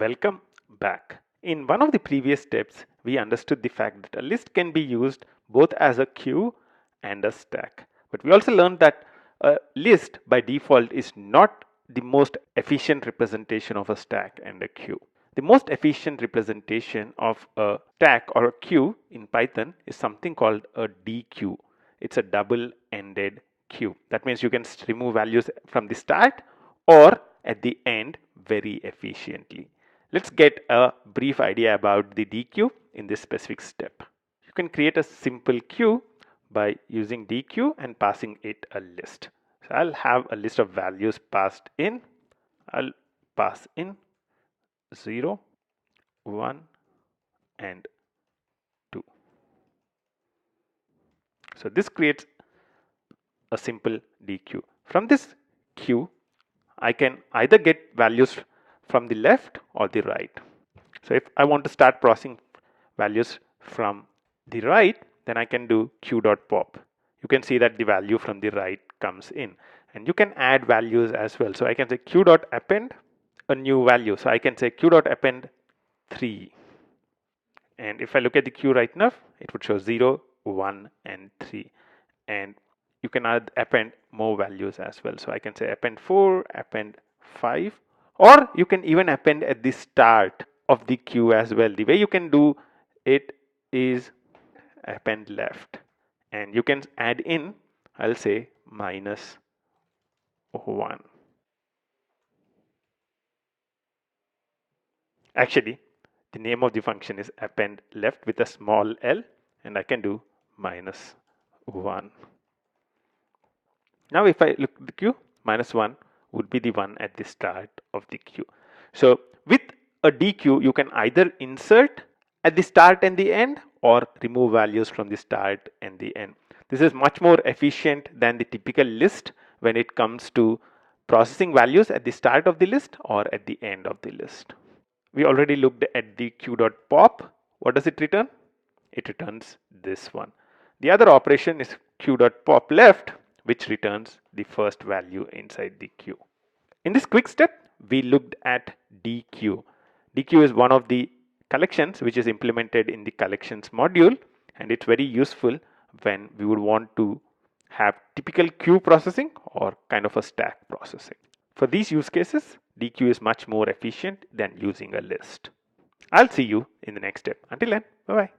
Welcome back. In one of the previous steps, we understood the fact that a list can be used both as a queue and a stack. But we also learned that a list by default is not the most efficient representation of a stack and a queue. The most efficient representation of a stack or a queue in Python is something called a deque. It's a double-ended queue. That means you can remove values from the start or at the end very efficiently. Let's get a brief idea about the deque in this specific step. You can create a simple queue by using deque and passing it a list. So I'll have a list of values passed in. I'll pass in 0, 1 and 2. So this creates a simple deque. From this queue, I can either get values from the left or the right. So if I want to start processing values from the right, then I can do q.pop. You can see that the value from the right comes in, and you can add values as well. So I can say q.append a new value. So I can say q.append 3, and if I look at the queue right now, it would show 0, 1 and 3, and you can append more values as well. So I can say append 4, append 5, or you can even append at the start of the queue as well. The way you can do it is append left, and you can add in, I'll say minus 1. Actually, the name of the function is append left with a small l, and I can do minus 1. Now if I look at the queue, minus 1 would be the one at the start of the queue. So with a deque, you can either insert at the start and the end or remove values from the start and the end. This is much more efficient than the typical list when it comes to processing values at the start of the list or at the end of the list. We already looked at the q.pop. What does it return? It returns this one. The other operation is q.pop left, which returns the first value inside the queue. In this quick step, we looked at deque. Deque is one of the collections which is implemented in the collections module, and it's very useful when we would want to have typical queue processing or kind of a stack processing. For these use cases, deque is much more efficient than using a list. I'll see you in the next step. Until then, bye-bye.